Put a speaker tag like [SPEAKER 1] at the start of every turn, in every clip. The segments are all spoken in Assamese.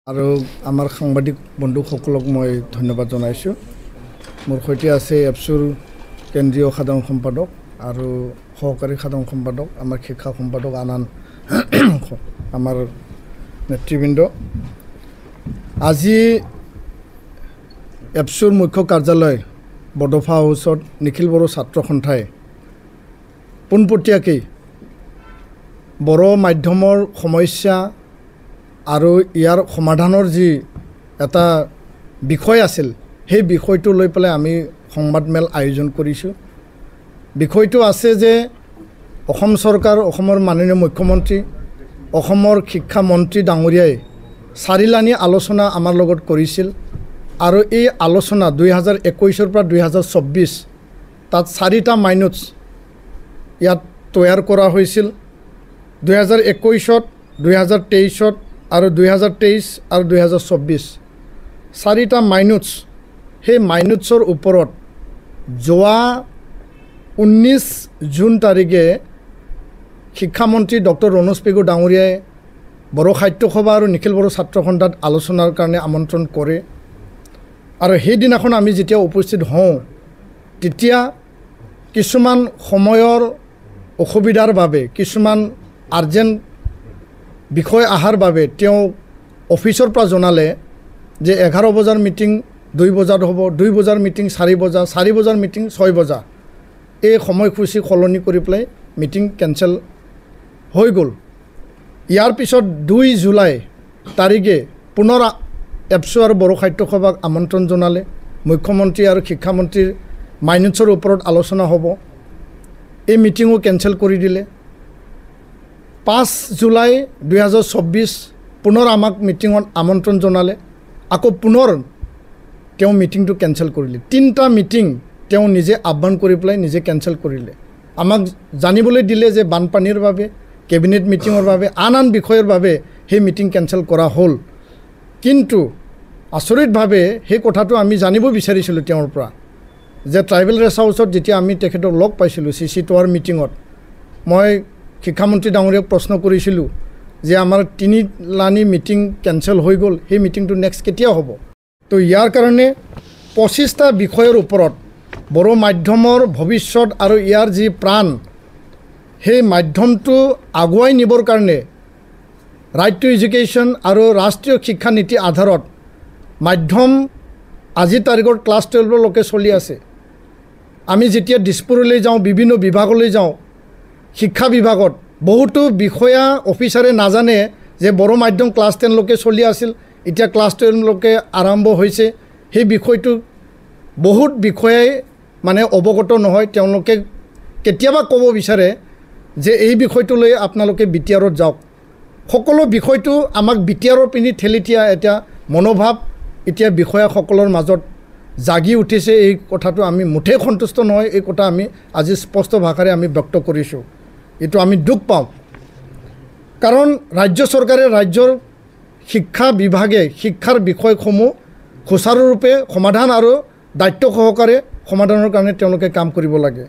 [SPEAKER 1] আৰু আমাৰ সাংবাদিক বন্ধুসকলক মই ধন্যবাদ জনাইছোঁ। মোৰ সৈতে আছে এপছুৰ কেন্দ্ৰীয় সাধাৰণ সম্পাদক আৰু সহকাৰী সাধাৰণ সম্পাদক, আমাৰ শিক্ষা সম্পাদক আনান আমাৰ নেতৃবৃন্দ। আজি এপছুৰ মুখ্য কাৰ্যালয় বডোফা হাউচত নিখিল বড়ো ছাত্ৰ সন্থাই পোনপটীয়াকৈ বড়ো মাধ্যমৰ সমস্যা আৰু ইয়াৰ সমাধানৰ যি এটা বিষয় আছিল, সেই বিষয়টো লৈ পেলাই আমি সংবাদমেল আয়োজন কৰিছোঁ। বিষয়টো আছে যে অসম চৰকাৰ, অসমৰ মাননীয় মুখ্যমন্ত্ৰী, অসমৰ শিক্ষামন্ত্ৰী ডাঙৰীয়াই চাৰিলানি আলোচনা আমাৰ লগত কৰিছিল আৰু এই আলোচনা 2021 পৰা 2024 তাত 4টা মাইনুটছ ইয়াত তৈয়াৰ কৰা হৈছিল। 2021, 2023 আৰু 2023 আৰু 2024 4টা মাইনুটছ। সেই মাইনুটছৰ ওপৰত যোৱা 19 জুন তাৰিখে শিক্ষামন্ত্ৰী ডক্টৰ ৰণোজ পেগু ডাঙৰীয়াই বড়ো সাহিত্য সভা আৰু নিখিল বড়ো ছাত্ৰ সন্থাত আলোচনাৰ কাৰণে আমন্ত্ৰণ কৰে আৰু সেইদিনাখন আমি যেতিয়া উপস্থিত হওঁ তেতিয়া কিছুমান সময়ৰ অসুবিধাৰ বাবে, কিছুমান আৰ্জেণ্ট বিষয় অহাৰ বাবে তেওঁ অফিচৰ পৰা জনালে যে 11 বজাৰ মিটিং 2 বজাত হ'ব, 2 বজাৰ মিটিং 4 বজা, 4 বজাৰ মিটিং 6 বজা। এই সময়সূচী সলনি কৰি পেলাই মিটিং কেঞ্চেল হৈ গ'ল। ইয়াৰ পিছত 2 জুলাই তাৰিখে পুনৰ এপছু আৰু বড়ো সাহিত্য সভাক আমন্ত্ৰণ জনালে। মুখ্যমন্ত্ৰী আৰু শিক্ষামন্ত্ৰীৰ মাইনুটছৰ ওপৰত আলোচনা হ'ব। এই মিটিঙো কেঞ্চেল কৰি দিলে। 5 জুলাই 2024 পুনৰ আমাক মিটিঙত আমন্ত্ৰণ জনালে, আকৌ পুনৰ তেওঁ মিটিংটো কেঞ্চেল কৰিলে। 3টা মিটিং তেওঁ নিজে আহ্বান কৰি পেলাই নিজে কেঞ্চেল কৰিলে। আমাক জানিবলৈ দিলে যে বানপানীৰ বাবে, কেবিনেট মিটিঙৰ বাবে, আন বিষয়ৰ বাবে সেই মিটিং কেঞ্চেল কৰা হ'ল। কিন্তু আচৰিতভাৱে সেই কথাটো আমি জানিব বিচাৰিছিলোঁ তেওঁৰ পৰা যে ট্ৰাইবেল ৰেষ্ট হাউচত যেতিয়া আমি তেখেতক লগ পাইছিলোঁ CC টাৱাৰ মিটিঙত, মই শিক্ষামন্ত্ৰী ডাঙৰীয়াক প্ৰশ্ন কৰিছিলোঁ যে আমাৰ 3 লানি মিটিং কেঞ্চেল হৈ গ'ল, সেই মিটিংটো নেক্সট কেতিয়া হ'ব? তো ইয়াৰ কাৰণে 25টা বিষয়ৰ ওপৰত বড়ো মাধ্যমৰ ভৱিষ্যত আৰু ইয়াৰ যি প্ৰাণ, সেই মাধ্যমটো আগুৱাই নিবৰ কাৰণে ৰাইট টু এডুকেশ্যন আৰু ৰাষ্ট্ৰীয় শিক্ষা নীতি আধাৰত মাধ্যম আজিৰ তাৰিখত ক্লাছ 12লৈকে চলি আছে। আমি যেতিয়া দিছপুৰলৈ যাওঁ, বিভিন্ন বিভাগলৈ যাওঁ, শিক্ষা বিভাগত বহুতো বিষয়া অফিচাৰে নাজানে যে বড়ো মাধ্যম ক্লাছ 10লৈকে চলি আছিল, এতিয়া ক্লাছ 12লৈকে আৰম্ভ হৈছে। সেই বিষয়টো বহুত বিষয়াই মানে অৱগত নহয়। তেওঁলোকে কেতিয়াবা ক'ব বিচাৰে যে এই বিষয়টো লৈ আপোনালোকে BTRত যাওক। সকলো বিষয়টো আমাক BTRৰ পিনি ঠেলি দিয়া এটা মনোভাৱ এতিয়া বিষয়াসকলৰ মাজত জাগি উঠিছে। এই কথাটো আমি মুঠেই সন্তুষ্ট নহয়। এই কথা আমি আজি স্পষ্ট ভাষাৰে আমি ব্যক্ত কৰিছোঁ। এইটো আমি দুখ পাওঁ, কাৰণ ৰাজ্য চৰকাৰে, ৰাজ্যৰ শিক্ষা বিভাগে শিক্ষাৰ বিষয়সমূহ সুচাৰুৰূপে সমাধান আৰু দায়িত্ব সহকাৰে সমাধানৰ কাৰণে তেওঁলোকে কাম কৰিব লাগে।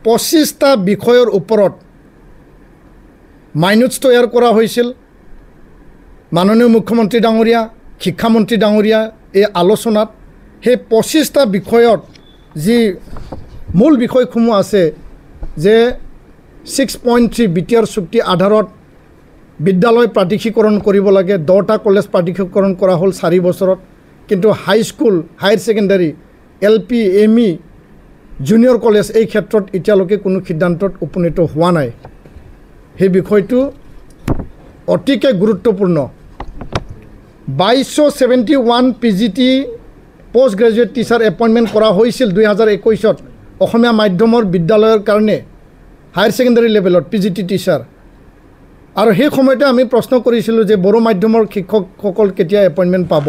[SPEAKER 1] 25টা বিষয়ৰ ওপৰত মাইনুটছ তৈয়াৰ কৰা হৈছিল। মাননীয় মুখ্যমন্ত্ৰী ডাঙৰীয়া, শিক্ষামন্ত্ৰী ডাঙৰীয়া এই আলোচনাত সেই 25টা বিষয়ত যি মূল বিষয়সমূহ আছে যে 6.3 BTR চুক্তি আধাৰত বিদ্যালয় প্ৰাদেশিকৰণ কৰিব লাগে। 10টা কলেজ প্ৰাদেশিকৰণ কৰা হ'ল 4 বছৰত, কিন্তু high school, higher secondary, LP, ME, junior college এই ক্ষেত্ৰত এতিয়ালৈকে কোনো সিদ্ধান্তত উপনীত হোৱা নাই। সেই বিষয়টো অতিকে গুৰুত্বপূৰ্ণ। 2271 PGT post graduate teacher appointment কৰা হৈছিল 2021ত অসমীয়া মাধ্যমৰ বিদ্যালয়ৰ কাৰণে, হায়াৰ ছেকেণ্ডাৰী লেভেলত PGT টিচাৰ। আৰু সেই সময়তে আমি প্ৰশ্ন কৰিছিলোঁ যে বড়ো মাধ্যমৰ শিক্ষকসকল কেতিয়া এপইণ্টমেণ্ট পাব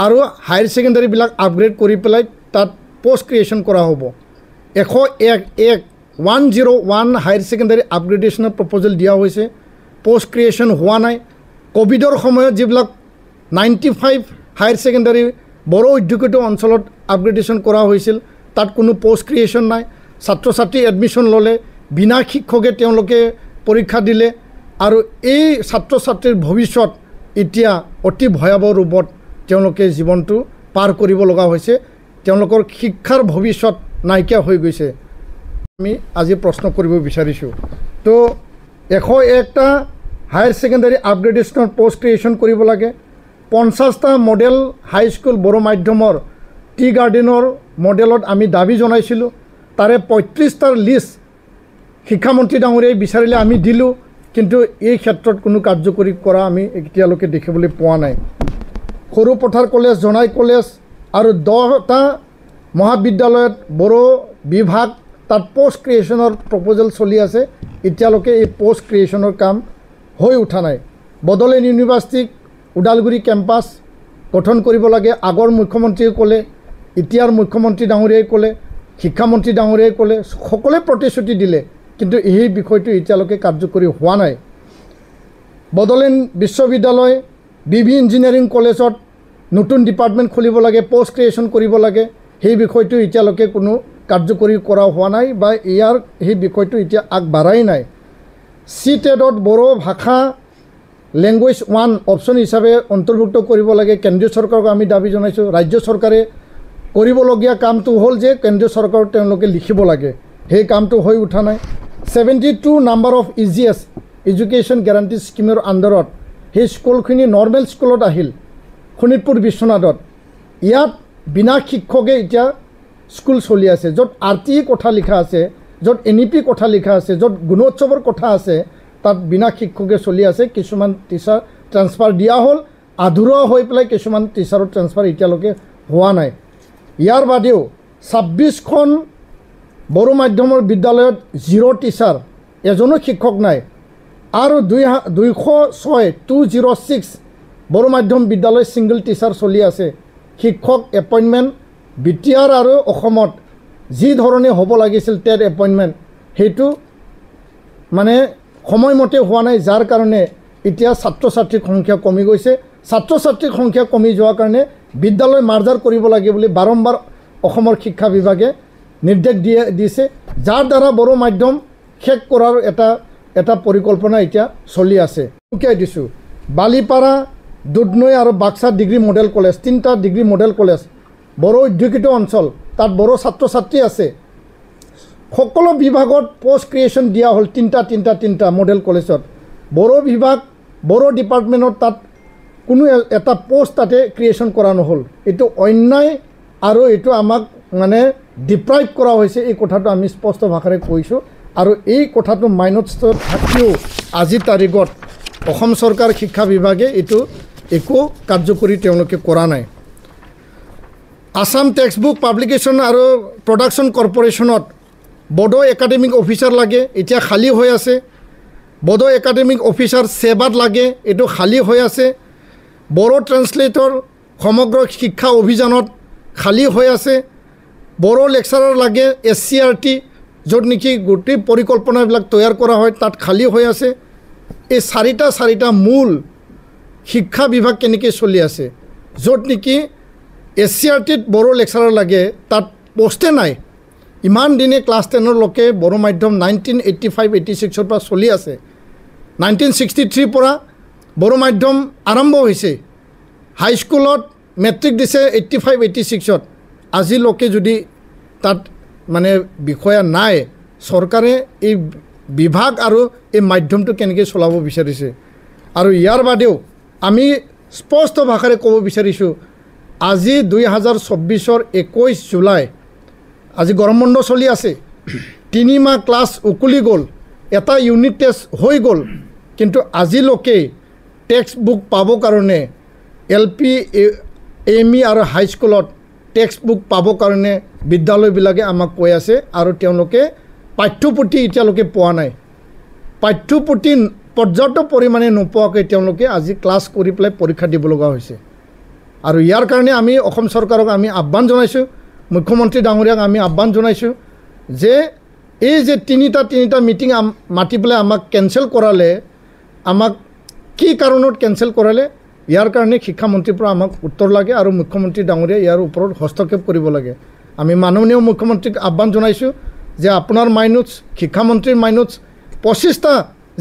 [SPEAKER 1] আৰু হায়াৰ ছেকেণ্ডাৰীবিলাক আপগ্ৰেড কৰি পেলাই তাত পোষ্ট ক্ৰিয়েশ্যন কৰা হ'ব। 101 হায়াৰ ছেকেণ্ডাৰী আপগ্ৰেডেশ্যনৰ প্ৰপ'জেল দিয়া হৈছে, পোষ্ট ক্ৰিয়েশ্যন হোৱা নাই। ক'ভিডৰ সময়ত যিবিলাক 95 হায়াৰ ছেকেণ্ডাৰী বড়ো অধ্যুষিত অঞ্চলত আপগ্ৰেডেশ্যন কৰা হৈছিল, তাত কোনো পোষ্ট ক্ৰিয়েশ্যন নাই। ছাত্ৰ ছাত্ৰী এডমিশ্যন ল'লে, বিনা শিক্ষকে তেওঁলোকে পৰীক্ষা দিলে আৰু এই ছাত্ৰ ছাত্ৰীৰ ভৱিষ্যত এতিয়া অতি ভয়াৱহ ৰূপত তেওঁলোকে জীৱনটো পাৰ কৰিব লগা হৈছে তেওঁলোকৰ শিক্ষাৰ ভৱিষ্যত নাইকিয়া হৈ গৈছে আমি আজি প্ৰশ্ন কৰিব বিচাৰিছোঁ তো 101টা হায়াৰ ছেকেণ্ডাৰী আপগ্ৰেডেশ্যনৰ পোষ্ট ক্ৰিয়েশ্যন কৰিব লাগে 50টা মডেল হাইস্কুল বড়ো মাধ্যমৰ টি গাৰ্ডেনৰ মডেলত আমি দাবী জনাইছিলোঁ তাৰে 35টাৰ লিষ্ট শিক্ষামন্ত্ৰী ডাঙৰীয়াই বিচাৰিলে আমি দিলোঁ কিন্তু এই ক্ষেত্ৰত কোনো কাৰ্যকৰী কৰা আমি এতিয়ালৈকে দেখিবলৈ পোৱা নাই সৰু পথাৰ কলেজ জনাই কলেজ আৰু 10টা মহাবিদ্যালয়ত বড়ো বিভাগ তাত পোষ্ট ক্ৰিয়েশ্যনৰ প্ৰপ'জেল চলি আছে এতিয়ালৈকে এই পোষ্ট ক্ৰিয়েশ্যনৰ কাম হৈ উঠা নাই বড়োলেণ্ড ইউনিভাৰ্চিটিক ওদালগুৰি কেম্পাছ গঠন কৰিব লাগে আগৰ মুখ্যমন্ত্ৰীয়ে ক'লে এতিয়াৰ মুখ্যমন্ত্ৰী ডাঙৰীয়াই ক'লে শিক্ষামন্ত্ৰী ডাঙৰীয়াই ক'লে সকলোৱে প্ৰতিশ্ৰুতি দিলে কিন্তু এই বিষয়টো এতিয়ালৈকে কাৰ্যকৰী হোৱা নাই বড়োলেণ্ড বিশ্ববিদ্যালয় বিবি ইঞ্জিনিয়াৰিং কলেজত নতুন ডিপাৰ্টমেণ্ট খুলিব লাগে পোষ্ট ক্ৰিয়েশ্যন কৰিব লাগে সেই বিষয়টো এতিয়ালৈকে কোনো কাৰ্যকৰী কৰা হোৱা নাই বা ইয়াৰ সেই বিষয়টো এতিয়া আগবাঢ়াই নাই CTET-ত বড়ো ভাষা লেংগুৱেজ 1 অপশ্যন হিচাপে অন্তৰ্ভুক্ত কৰিব লাগে কেন্দ্ৰীয় চৰকাৰক আমি দাবী জনাইছোঁ ৰাজ্য চৰকাৰে কৰিবলগীয়া কামটো হ'ল যে কেন্দ্ৰীয় চৰকাৰক তেওঁলোকে লিখিব লাগে সেই কামটো হৈ উঠা নাই 72 number of EGS education guarantee স্কিমৰ আণ্ডাৰত সেই স্কুলখিনি নৰ্মেল স্কুলত আহিল শোণিতপুৰ বিশ্বনাথত ইয়াত বিনা শিক্ষকে এতিয়া স্কুল চলি আছে য'ত RTE কথা লিখা আছে য'ত NEP কথা লিখা আছে য'ত গুণোৎসৱৰ কথা আছে তাত বিনা শিক্ষকে চলি আছে কিছুমান টিচাৰ ট্ৰান্সফাৰ দিয়া হ'ল আধৰুৱা হৈ পেলাই কিছুমান টিচাৰৰ ট্ৰান্সফাৰ এতিয়ালৈকে হোৱা নাই ইয়াৰ বাদেও 26খন বড়ো মাধ্যমৰ বিদ্যালয়ত 0 টিচাৰ এজনো শিক্ষক নাই আৰু 206 বড়ো মাধ্যম বিদ্যালয় সিংগল টিচাৰ চলি আছে শিক্ষক এপইণ্টমেণ্ট BTR আৰু অসমত যি ধৰণে হ'ব লাগিছিল টেট এপইণ্টমেণ্ট সেইটো মানে সময়মতে হোৱা নাই যাৰ কাৰণে এতিয়া ছাত্ৰ ছাত্ৰীৰ সংখ্যা কমি গৈছে ছাত্ৰ ছাত্ৰীৰ সংখ্যা কমি যোৱাৰ কাৰণে বিদ্যালয় মাৰ্জাৰ কৰিব লাগে বুলি বাৰম্বাৰ অসমৰ শিক্ষা বিভাগে নিৰ্দেশ দিছে যাৰ দ্বাৰা বড়ো মাধ্যম শেষ কৰাৰ এটা পৰিকল্পনা এতিয়া চলি আছে উকিয়াই দিছোঁ বালিপাৰা দুধনৈ আৰু বাক্সা ডিগ্ৰী মডেল কলেজ 3টা ডিগ্ৰী মডেল কলেজ বড়ো অধ্যুষিত অঞ্চল তাত বড়ো ছাত্ৰ ছাত্ৰী আছে সকলো বিভাগত পোষ্ট ক্ৰিয়েশ্যন দিয়া হ'ল 3টা মডেল কলেজত বড়ো বিভাগ বড়ো ডিপাৰ্টমেণ্টত তাত কোনো এটা পোষ্ট তাতে ক্ৰিয়েশ্যন কৰা নহ'ল এইটো অন্যায় আৰু এইটো আমাক মানে ডিপ্ৰাইভ কৰা হৈছে এই কথাটো আমি স্পষ্ট ভাষাৰে কৈছোঁ আৰু এই কথাটো মাইনত থাকিও আজিৰ তাৰিখত অসম চৰকাৰ শিক্ষা বিভাগে এইটো একো কাৰ্যকৰী তেওঁলোকে কৰা নাই আসাম টেক্সটবুক পাব্লিকেশ্যন আৰু প্ৰডাকশ্যন কৰ্পৰেশ্যনত বড়ো একাডেমিক অফিচাৰ লাগে এতিয়া খালী হৈ আছে বড়ো একাডেমিক অফিচাৰ সেৱাত লাগে এইটো খালী হৈ আছে বড়ো ট্ৰান্সলেটৰ সমগ্ৰ শিক্ষা অভিযানত খালী হৈ আছে বড়ো লেকচাৰাৰ লাগে SCRT য'ত নেকি গোটেই পৰিকল্পনাবিলাক তৈয়াৰ কৰা হয় তাত খালী হৈ আছে এই চাৰিটা মূল শিক্ষা বিভাগ কেনেকৈ চলি আছে য'ত নেকি SCRT-ত বড়ো লেকচাৰাৰ লাগে তাত পোষ্টে নাই ইমান দিনে ক্লাছ 10লৈকে বড়ো মাধ্যম 1985-86ৰ পৰা চলি আছে 1963 পৰা বড়ো মাধ্যম আৰম্ভ হৈছে হাইস্কুলত মেট্ৰিক দিছে 85-86ত আজিলৈকে যদি তাত মানে বিষয়া নাই চৰকাৰে এই বিভাগ আৰু এই মাধ্যমটো কেনেকৈ চলাব বিচাৰিছে আৰু ইয়াৰ বাদেও আমি স্পষ্ট ভাষাৰে ক'ব বিচাৰিছোঁ আজি 2024ৰ 21 জুলাই আজি গৰম বন্ধ চলি আছে 3 মাহ ক্লাছ উকলি গ'ল এটা ইউনিট টেষ্ট হৈ গ'ল কিন্তু আজিলৈকে টেক্সট বুক পাবৰ কাৰণে LP ME আৰু হাইস্কুলত টেক্সট বুক পাবৰ কাৰণে বিদ্যালয়বিলাকে আমাক কৈ আছে আৰু তেওঁলোকে পাঠ্যপুথি এতিয়ালৈকে পোৱা নাই পাঠ্যপুথি পৰ্যাপ্ত পৰিমাণে নোপোৱাকৈ তেওঁলোকে আজি ক্লাছ কৰি পেলাই পৰীক্ষা দিব লগা হৈছে আৰু ইয়াৰ কাৰণে আমি অসম চৰকাৰক আমি আহ্বান জনাইছোঁ মুখ্যমন্ত্ৰী ডাঙৰীয়াক আমি আহ্বান জনাইছোঁ যে এই যে তিনিটা মিটিং মাতি পেলাই আমাক কেঞ্চেল কৰালে আমাক কি কাৰণত কেঞ্চেল কৰালে ইয়াৰ কাৰণে শিক্ষামন্ত্ৰীৰ পৰা আমাক উত্তৰ লাগে আৰু মুখ্যমন্ত্ৰী ডাঙৰীয়া ইয়াৰ ওপৰত হস্তক্ষেপ কৰিব লাগে আমি মাননীয় মুখ্যমন্ত্ৰীক আহ্বান জনাইছোঁ যে আপোনাৰ মাইনোটছ শিক্ষামন্ত্ৰীৰ মাইনোটছ 25টা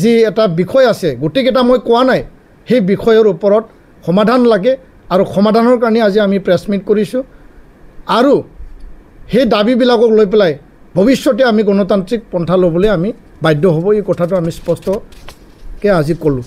[SPEAKER 1] যি এটা বিষয় আছে গোটেইকেইটা মই কোৱা নাই সেই বিষয়ৰ ওপৰত সমাধান লাগে আৰু সমাধানৰ কাৰণে আজি আমি প্ৰেছ মিট কৰিছোঁ আৰু সেই দাবীবিলাকক লৈ পেলাই ভৱিষ্যতে আমি গণতান্ত্ৰিক পন্থা ল'বলৈ আমি বাধ্য হ'ব এই কথাটো আমি স্পষ্টকৈ আজি ক'লোঁ